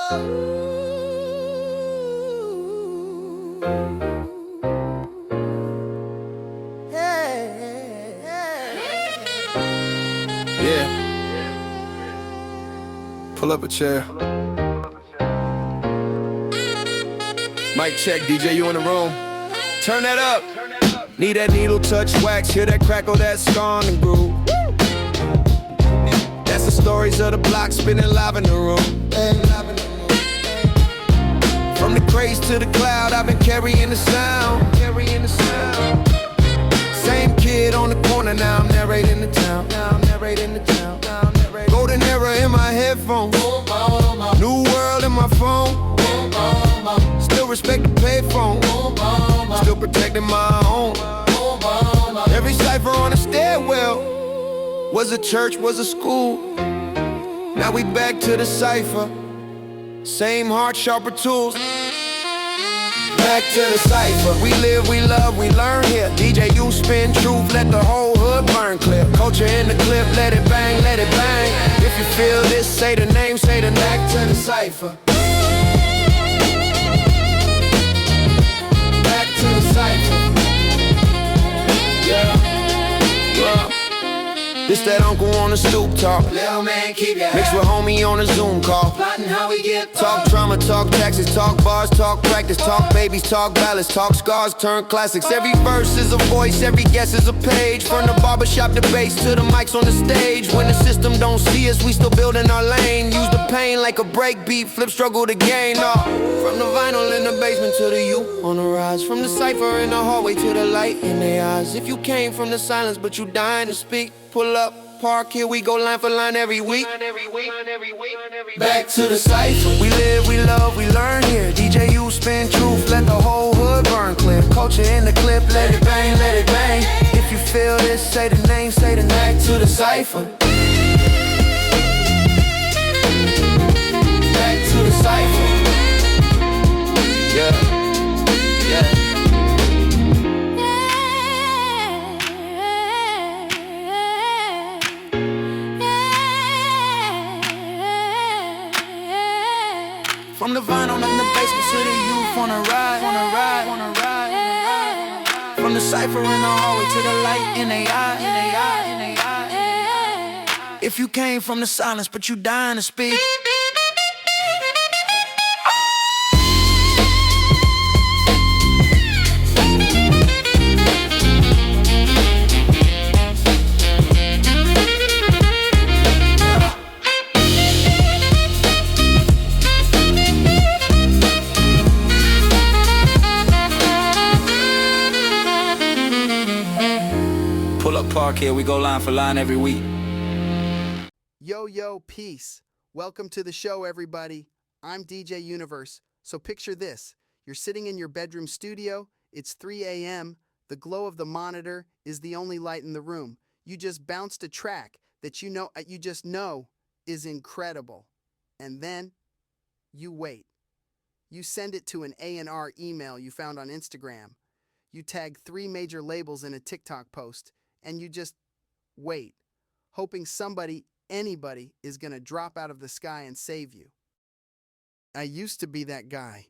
Yeah. Pull up a chair. Mic check, DJ, you in the room? Turn that up. Need that needle touch wax, hear that crackle, that song and groove. That's the stories of the block spinning live in the room. From the craze to the cloud, I've been carrying the sound. Same kid on the corner, now I'm narrating the town. Golden era in my headphones. New world in my phone. Still respect the payphone. Still protecting my own. Every cipher on the stairwell was a church, was a school. Now we back to the cipher. Same heart, sharper tools. Back to the cipher. We live, we love, we learn here. DJ, you spin truth, let the whole hood burn clear. Culture in the clip, let it bang, let it bang. If you feel this, say the name, say the back to the cipher. Back to the cipher. Yeah. This that uncle on the stoop talk. Little man, keep your Mixed with homie on a Zoom call. plotting how we get Talk trauma, talk taxes, talk bars, talk practice, talk babies, talk ballads, talk scars, turn classics. Every verse is a voice, every guess is a page. From the barbershop debates to the mics on the stage. When the system don't see us, we still building our lane. Use the pain like a break beat, flip struggle to gain. From the vinyl in the basement to the you on the rise. From the cipher in the hallway to the light in their eyes. If you came from the silence but you dying to speak, pull up, park, here we go line for line every week. back to the cipher. We live, we love, we learn here. DJ, you spin truth, let the whole hood burn clear. Culture in the clip, let it bang, let it bang. If you feel this, say the name, say the Back name. to the cipher. Back to the cipher. Yeah, yeah. From the vinyl in the basement to the youth on a ride. From the cipher in the hallway to the light in they eye. If you came from the silence but you dying to speak. Pull up, park, here we go line for line every week. Yo, peace. Welcome to the show, everybody. I'm DJ Universe. So picture this. You're sitting in your bedroom studio. It's 3 a.m. The glow of the monitor is the only light in the room. You just bounced a track that you just know is incredible. And then you wait. You send it to an A&R email you found on Instagram. You tag 3 major labels in a TikTok post. And you just wait, hoping anybody is going to drop out of the sky and save you. I used to be that guy.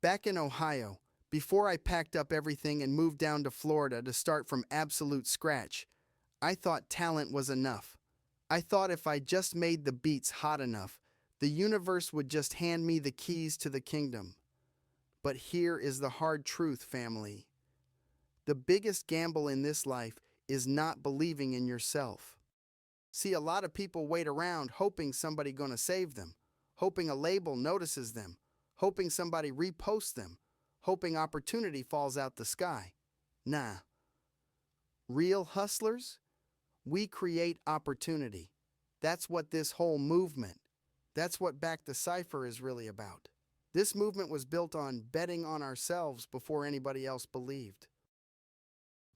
Back in Ohio, before I packed up everything and moved down to Florida to start from absolute scratch, I thought talent was enough. I thought if I just made the beats hot enough, the universe would just hand me the keys to the kingdom. But here is the hard truth, family. The biggest gamble in this life is not believing in yourself. See, a lot of people wait around hoping somebody gonna save them, hoping a label notices them, hoping somebody reposts them, hoping opportunity falls out the sky. Nah. Real hustlers, we create opportunity. That's what this whole movement, that's what Back the Cipher is really about. This movement was built on betting on ourselves before anybody else believed.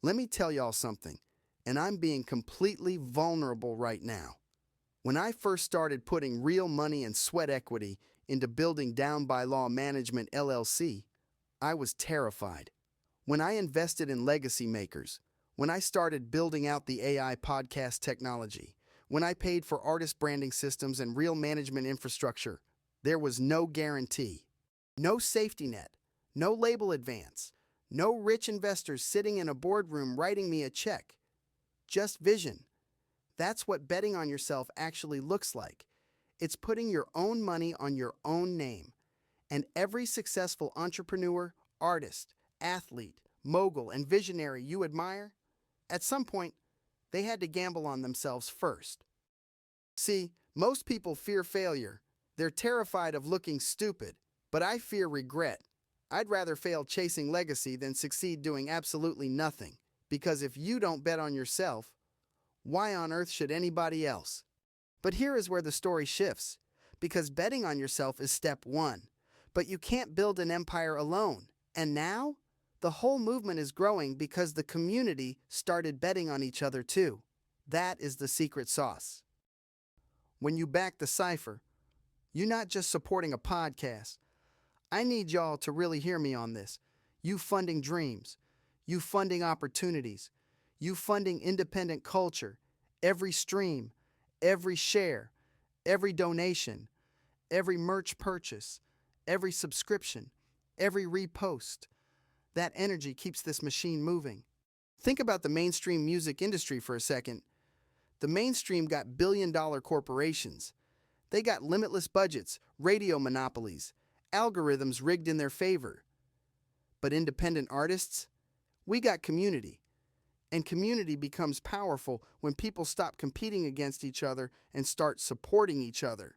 Let me tell y'all something, and I'm being completely vulnerable right now. When I first started putting real money and sweat equity into building Down by Law Management LLC, I was terrified. When I invested in legacy makers, when I started building out the AI podcast technology, when I paid for artist branding systems and real management infrastructure, There was no guarantee, no safety net, no label advance, no rich investors sitting in a boardroom writing me a check. Just vision. That's what betting on yourself actually looks like. It's putting your own money on your own name. And every successful entrepreneur, artist, athlete, mogul, and visionary you admire, at some point, they had to gamble on themselves first. See, most people fear failure. They're terrified of looking stupid, but I fear regret. I'd rather fail chasing legacy than succeed doing absolutely nothing, because if you don't bet on yourself, why on earth should anybody else? But here is where the story shifts, because betting on yourself is step one. But you can't build an empire alone. And now, the whole movement is growing because the community started betting on each other too. That is the secret sauce. When you back the cipher, you're not just supporting a podcast. I need y'all to really hear me on this. You funding dreams, you funding opportunities, you funding independent culture, every stream, every share, every donation, every merch purchase, every subscription, every repost. That energy keeps this machine moving. Think about the mainstream music industry for a second. The mainstream got billion-dollar corporations. They got limitless budgets, radio monopolies, algorithms rigged in their favor. But independent artists? We got community. And community becomes powerful when people stop competing against each other and start supporting each other.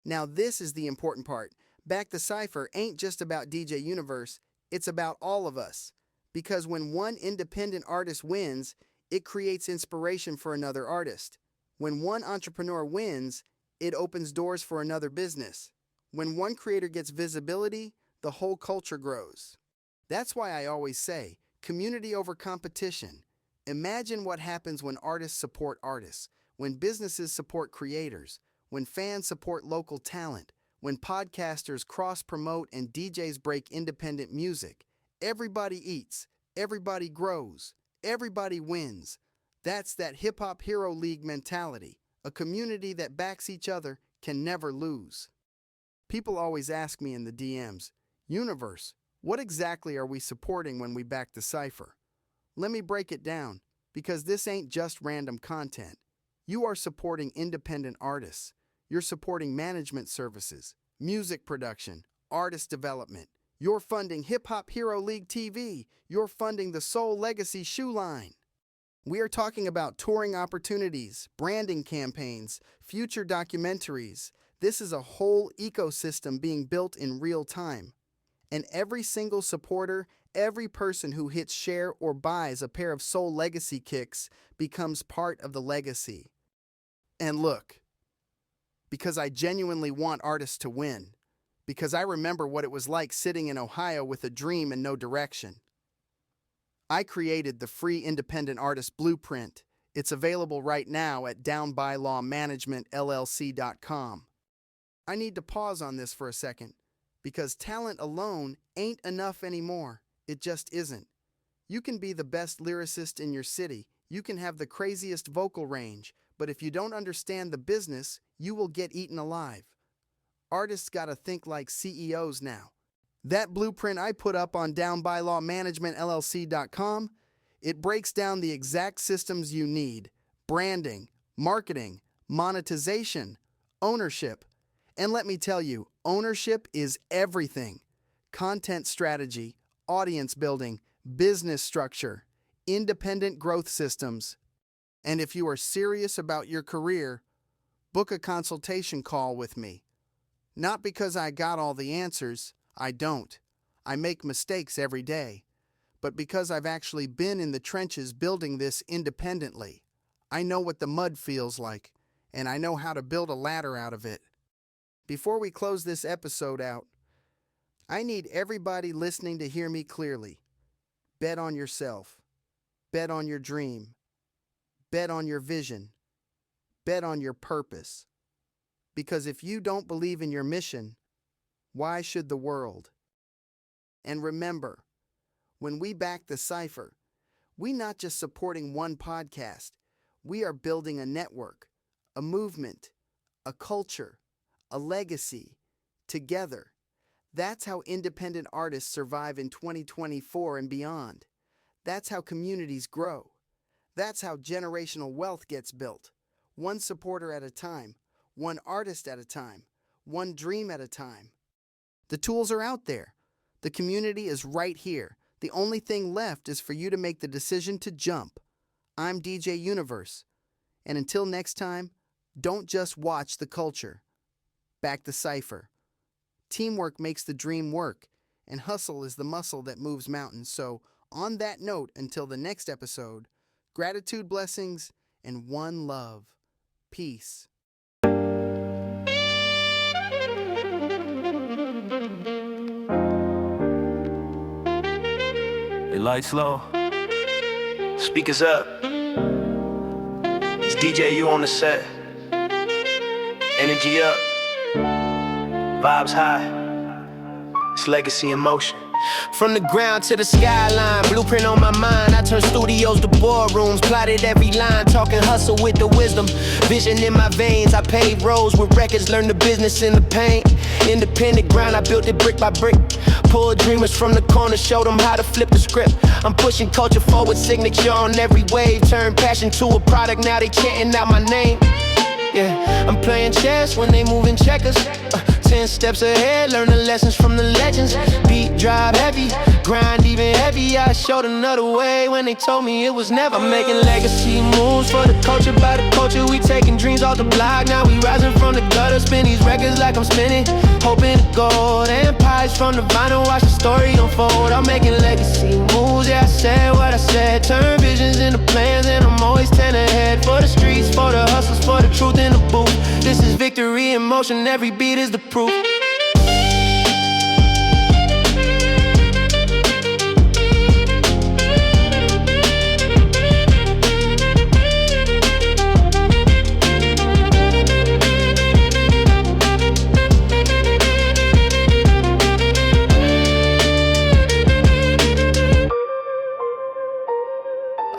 Now this is the important part. Back the Cipher ain't just about DJ Universe, it's about all of us. Because when one independent artist wins, it creates inspiration for another artist. When one entrepreneur wins, it opens doors for another business. When one creator gets visibility, the whole culture grows. That's why I always say, community over competition. Imagine what happens when artists support artists, when businesses support creators, when fans support local talent, when podcasters cross-promote and DJs break independent music. Everybody eats, everybody grows, everybody wins. That's that hip-hop hero league mentality. A community that backs each other can never lose. People always ask me in the DMs, Universe, what exactly are we supporting when we back the cipher? Let me break it down, because this ain't just random content. You are supporting independent artists. You're supporting management services, music production, artist development. You're funding Hip Hop Hero League TV. You're funding the Soul Legacy shoe line. We are talking about touring opportunities, branding campaigns, future documentaries. This is a whole ecosystem being built in real time. And every single supporter, every person who hits share or buys a pair of Soul Legacy kicks becomes part of the legacy. And look, because I genuinely want artists to win, because I remember what it was like sitting in Ohio with a dream and no direction. I created the free independent artist blueprint. It's available right now at downbylawmanagementllc.com. I need to pause on this for a second, because talent alone ain't enough anymore. It just isn't. You can be the best lyricist in your city. You can have the craziest vocal range, but if you don't understand the business, you will get eaten alive. Artists gotta think like CEOs now. That blueprint I put up on downbylawmanagementllc.com, it breaks down the exact systems you need: branding, marketing, monetization, ownership. And let me tell you, ownership is everything. Content strategy, audience building, business structure, independent growth systems. And if you are serious about your career, book a consultation call with me. Not because I got all the answers, I don't. I make mistakes every day. But because I've actually been in the trenches building this independently. I know what the mud feels like, and I know how to build a ladder out of it. Before we close this episode out, I need everybody listening to hear me clearly. Bet on yourself. Bet on your dream. Bet on your vision. Bet on your purpose. Because if you don't believe in your mission, why should the world? And remember, when we back the cipher, we not just supporting one podcast. We are building a network, a movement, a culture, a legacy, together. That's how independent artists survive in 2024 and beyond. That's how communities grow. That's how generational wealth gets built. One supporter at a time, one artist at a time, one dream at a time. The tools are out there. The community is right here. The only thing left is for you to make the decision to jump. I'm DJ Universe. And until next time, don't just watch the culture. Back the cipher. Teamwork makes the dream work, and hustle is the muscle that moves mountains. So, on that note, until the next episode, gratitude, blessings, and one love. Peace. Hey, lights low. Speakers up. It's DJ U on the set. Energy up. Vibes high. It's legacy in motion. From the ground to the skyline, blueprint on my mind. I turn studios to boardrooms, plotted every line, talking hustle with the wisdom. Vision in my veins, I paved roads with records, learned the business in the pain. Independent grind, I built it brick by brick. Pulled dreamers from the corner, showed them how to flip the script. I'm pushing culture forward, signature on every wave. Turn passion to a product, now they chanting out my name. Yeah, I'm playing chess when they moving checkers. 10 steps ahead, learn the lessons from the legends. Beat drive heavy, grind even heavy. I showed another way when they told me it was never. I'm making legacy moves for the culture, by the culture. We taking dreams off the block, now we rising from the gutter. Spin these records like I'm spinning, hoping to gold. Empires from the vinyl, watch the story unfold. I'm making legacy moves, yeah, I said what I said. Turn visions into plans, and I'm always 10 ahead. For the streets, for the hustles, for the truth in the booth. This is victory in motion, every beat is the proof.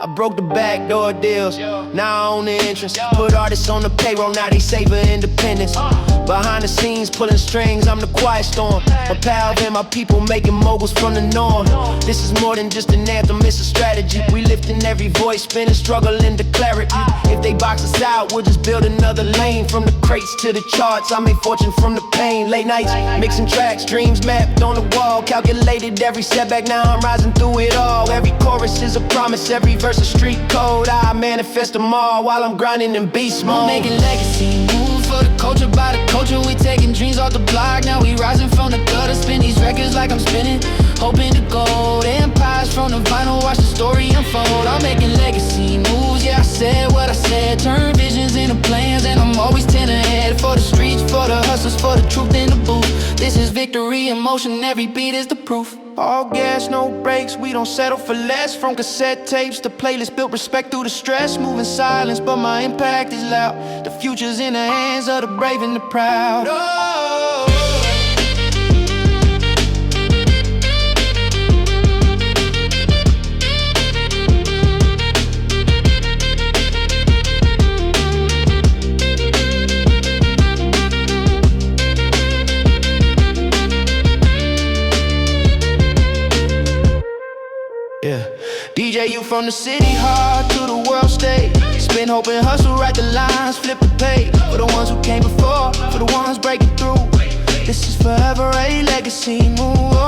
I broke the backdoor deals, now I own the entrance. Put artists on the payroll, now they savor independence. Behind the scenes, pulling strings, I'm the quiet storm. My pal and my people making moguls from the norm. This is more than just an anthem, it's a strategy. We lifting every voice, spinning, struggling to clarity. If they box us out, we'll just build another lane. From the crates to the charts, I made fortune from the pain. Late nights, mixing tracks, dreams mapped on the wall. Calculated every setback, now I'm rising through it all. Every chorus is a promise, every verse a street code. I manifest them all while I'm grinding in beast mode. I'm making legacy moves for the culture, by the culture. We taking dreams off the block, now we rising from the gutter. Spin these records like I'm spinning, hoping to gold. Empires from the vinyl, watch the story unfold. I'm making legacy moves, yeah, I said what I said. Turn visions into plans, and I'm always 10 ahead. For the streets, for the hustlers, for the truth in the booth. This is victory in motion, every beat is the proof. All gas, no brakes, we don't settle for less. From cassette tapes to playlists, built respect through the stress. Moving silence, but my impact is loud. The future's in the hands of the brave and the proud. Oh. Yeah, DJ you from the city hard to the world stage. Spin, hope, and hustle, write the lines, flip the page. For the ones who came before, for the ones breaking through. This is forever a legacy move.